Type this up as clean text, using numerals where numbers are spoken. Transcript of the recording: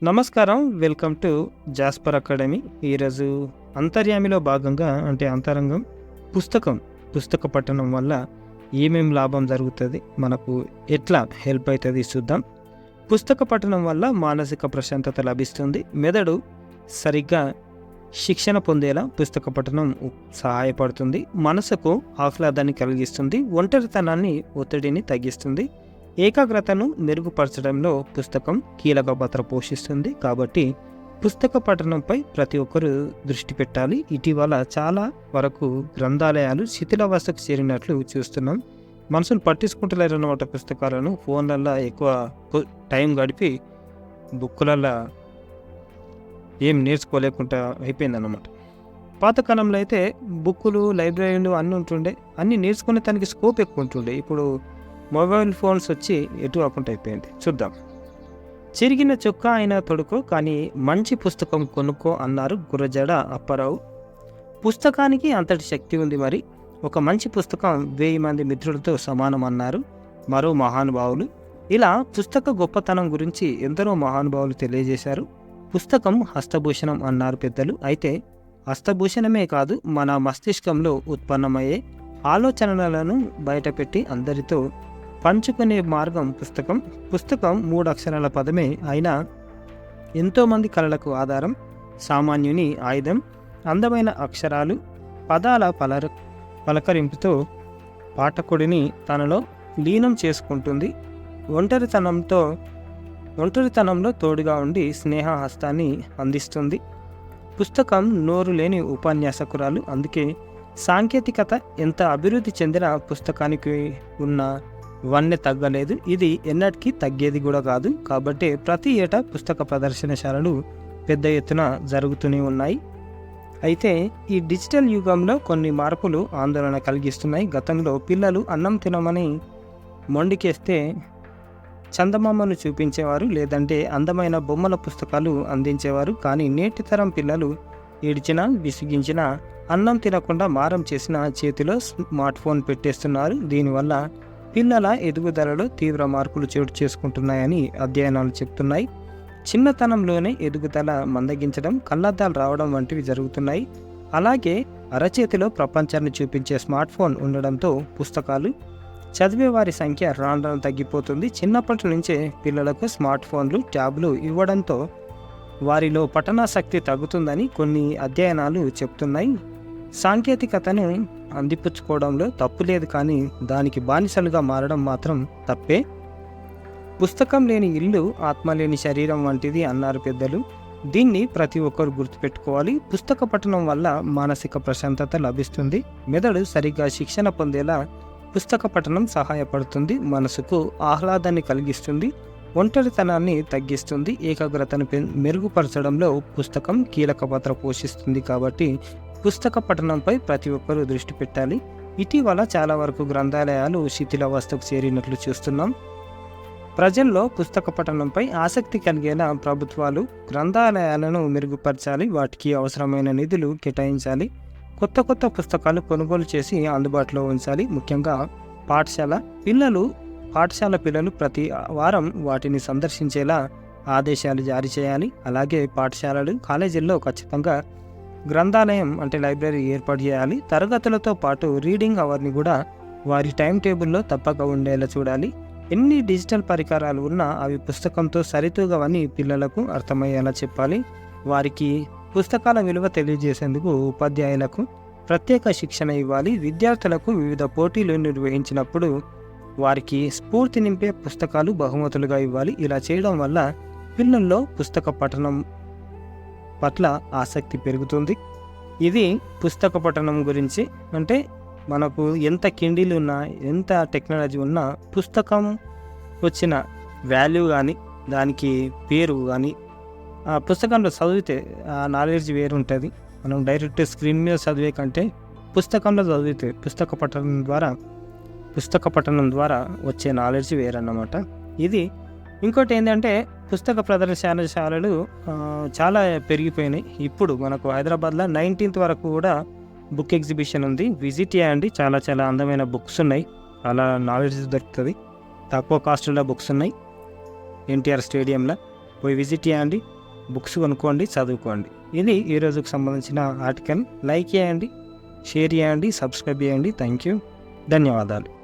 నమస్కారం. Welcome to Jasper academy. ఈరోజు అంతర్యామిలో భాగంగా అంతరంగం పుస్తక పఠనం వల్ల ఏమేం లాభం జరుగుతుంది, మనకు ఎట్లా హెల్ప్ అవుతుంది చూద్దాం. పుస్తక పఠనం వల్ల మానసిక ప్రశాంతత లభిస్తుంది. మెదడు సరిగ్గా శిక్షణ పొందేలా పుస్తక పఠనం సహాయపడుతుంది. మనసుకు ఆహ్లాదాన్ని కలిగిస్తుంది. ఒంటరితనాన్ని, ఒత్తిడిని తగ్గిస్తుంది. ఏకాగ్రతను మెరుగుపరచడంలో పుస్తకం కీలక పాత్ర పోషిస్తుంది. కాబట్టి పుస్తక పఠనంపై ప్రతి ఒక్కరూ దృష్టి పెట్టాలి. ఇటీవల చాలా వరకు గ్రంథాలయాలు శిథిలావస్థకు చేరినట్లు చూస్తున్నాం. మనుషులు పట్టించుకుంటలేరన్నమాట. పుస్తకాలను ఫోన్లల్లో ఎక్కువ టైం గడిపి బుక్కులల్లో ఏం నేర్చుకోలేకుండా అయిపోయిందన్నమాట. పాతకాలంలో అయితే బుక్కులు, లైబ్రరీలు అన్నీ ఉంటుండే, అన్నీ నేర్చుకునే దానికి స్కోప్ ఎక్కువ ఉంటుండే. ఇప్పుడు మొబైల్ ఫోన్స్ వచ్చి ఎటు అకౌంట్ అయిపోయింది. చూద్దాం. చిరిగిన చొక్కా అయినా తొడుకో, కానీ మంచి పుస్తకం కొనుక్కో అన్నారు గురజాడ అప్పారావు. పుస్తకానికి అంతటి శక్తి ఉంది. మరి ఒక మంచి పుస్తకం 1000 మంది మిత్రులతో సమానం అన్నారు మరో మహానుభావులు. ఇలా పుస్తక గొప్పతనం గురించి ఎందరో మహానుభావులు తెలియజేశారు. పుస్తకం హస్తభూషణం అన్నారు పెద్దలు. అయితే హస్తభూషణమే కాదు, మన మస్తిష్కంలో ఉత్పన్నమయ్యే ఆలోచనలను బయటపెట్టి అందరితో పంచుకునే మార్గం పుస్తకం. పుస్తకం 3 అక్షరాల పదమే అయినా ఎంతోమంది కళలకు ఆధారం. సామాన్యుని ఆయుధం. అందమైన అక్షరాలు, పదాల పలకరింపుతో పాఠకుడిని తనలో లీనం చేసుకుంటుంది. ఒంటరితనంలో తోడుగా ఉండి స్నేహ హస్తాన్ని అందిస్తుంది. పుస్తకం నోరు లేని ఉపన్యాసకురాలు. అందుకే సాంకేతికత ఎంత అభివృద్ధి చెందిన పుస్తకానికి ఉన్న వన్నె తగ్గలేదు. ఇది ఎన్నటికీ తగ్గేది కూడా కాదు. కాబట్టి ప్రతి ఏటా పుస్తక ప్రదర్శనశాలలు పెద్ద ఎత్తున జరుగుతూనే ఉన్నాయి. అయితే ఈ డిజిటల్ యుగంలో కొన్ని మార్పులు ఆందోళన కలిగిస్తున్నాయి. గతంలో పిల్లలు అన్నం తినమని మొండికేస్తే చందమామను చూపించేవారు, లేదంటే అందమైన బొమ్మల పుస్తకాలు అందించేవారు. కానీ నేటి తరం పిల్లలు ఏడ్చినా, విసిగించినా, అన్నం తినకుండా మారం చేసిన చేతిలో స్మార్ట్ ఫోన్ పెట్టేస్తున్నారు. దీనివల్ల పిల్లల ఎదుగుదలలో తీవ్ర మార్పులు చోటు చేసుకుంటున్నాయని అధ్యయనాలు చెప్తున్నాయి. చిన్నతనంలోనే ఎదుగుదల మందగించడం, కళ్ళద్దాలు రావడం వంటివి జరుగుతున్నాయి. అలాగే అరచేతిలో ప్రపంచాన్ని చూపించే స్మార్ట్ ఫోన్ ఉండడంతో పుస్తకాలు చదివే వారి సంఖ్య రాను తగ్గిపోతుంది. చిన్నప్పటి నుంచే పిల్లలకు స్మార్ట్ ఫోన్లు, ట్యాబ్లు ఇవ్వడంతో వారిలో పఠనాసక్తి తగ్గుతుందని కొన్ని అధ్యయనాలు చెప్తున్నాయి. సాంకేతికతను అందిపుచ్చుకోవడంలో తప్పు లేదు, కానీ దానికి బానిసలుగా మారడం మాత్రం తప్పే. పుస్తకం లేని ఇల్లు, ఆత్మ లేని శరీరం వంటిది అన్నారు పెద్దలు. దీన్ని ప్రతి ఒక్కరు గుర్తుపెట్టుకోవాలి. పుస్తక పఠనం వల్ల మానసిక ప్రశాంతత లభిస్తుంది. మెదడు సరిగ్గా శిక్షణ పొందేలా పుస్తక పఠనం సహాయపడుతుంది. మనసుకు ఆహ్లాదాన్ని కలిగిస్తుంది. ఒంటరితనాన్ని తగ్గిస్తుంది. ఏకాగ్రతను మెరుగుపరచడంలో పుస్తకం కీలక పాత్ర పోషిస్తుంది. కాబట్టి పుస్తక పఠనంపై ప్రతి ఒక్కరూ దృష్టి పెట్టాలి. ఇటీవల చాలా వరకు గ్రంథాలయాలు శిథిలావస్థకు చేరినట్లు చూస్తున్నాం. ప్రజల్లో పుస్తక పఠనంపై ఆసక్తి కలిగేలా ప్రభుత్వాలు గ్రంథాలయాలను మెరుగుపరచాలి. వాటికి అవసరమైన నిధులు కేటాయించాలి. కొత్త పుస్తకాలు కొనుగోలు చేసి అందుబాటులో ఉంచాలి. ముఖ్యంగా పాఠశాల పిల్లలు ప్రతి వారం వాటిని సందర్శించేలా ఆదేశాలు జారీ చేయాలి. అలాగే పాఠశాలలు, కాలేజీల్లో ఖచ్చితంగా గ్రంథాలయం లైబ్రరీ ఏర్పాటు చేయాలి. తరగతులతో పాటు రీడింగ్ అవర్ని కూడా వారి టైం టేబుల్లో తప్పక ఉండేలా చూడాలి. ఎన్ని డిజిటల్ పరికరాలు ఉన్నా అవి పుస్తకంతో సరితూగవని పిల్లలకు అర్థమయ్యేలా చెప్పాలి. వారికి పుస్తకాల విలువ తెలియజేసేందుకు ఉపాధ్యాయులకు ప్రత్యేక శిక్షణ ఇవ్వాలి. విద్యార్థులకు వివిధ పోటీలు నిర్వహించినప్పుడు వారికి స్ఫూర్తి నింపే పుస్తకాలు బహుమతులుగా ఇవ్వాలి. ఇలా చేయడం వల్ల పిల్లల్లో పుస్తక పఠనం పట్ల ఆసక్తి పెరుగుతుంది. ఇది పుస్తక పఠనం గురించి. మనకు ఎంత కిండిలు ఉన్నా, ఎంత టెక్నాలజీ ఉన్నా, పుస్తకం వచ్చిన వాల్యూ కానీ, దానికి పేరు కానీ, ఆ పుస్తకంలో చదివితే ఆ నాలెడ్జ్ వేరు ఉంటుంది. మనం డైరెక్ట్ స్క్రీన్ మీద చదివే కంటే పుస్తకంలో చదివితే పుస్తక పఠనం ద్వారా వచ్చే నాలెడ్జ్ వేరన్నమాట. ఇది ఇంకోటి ఏంటంటే, పుస్తక ప్రదర్శనశాలలు చాలా పెరిగిపోయినాయి. ఇప్పుడు మనకు హైదరాబాద్లో 19th వరకు కూడా బుక్ ఎగ్జిబిషన్ ఉంది. విజిట్ చేయండి. చాలా అందమైన బుక్స్ ఉన్నాయి. చాలా నాలెడ్జ్ దొరుకుతుంది. తక్కువ కాస్ట్లో బుక్స్ ఉన్నాయి. ఎన్టీఆర్ స్టేడియంలో పోయి విజిట్ చేయండి, బుక్స్ కొనుక్కోండి, చదువుకోండి. ఇది ఈ రోజుకు సంబంధించిన ఆర్టికల్. లైక్ చేయండి, షేర్ చేయండి, సబ్స్క్రైబ్ చేయండి. థ్యాంక్ యూ, ధన్యవాదాలు.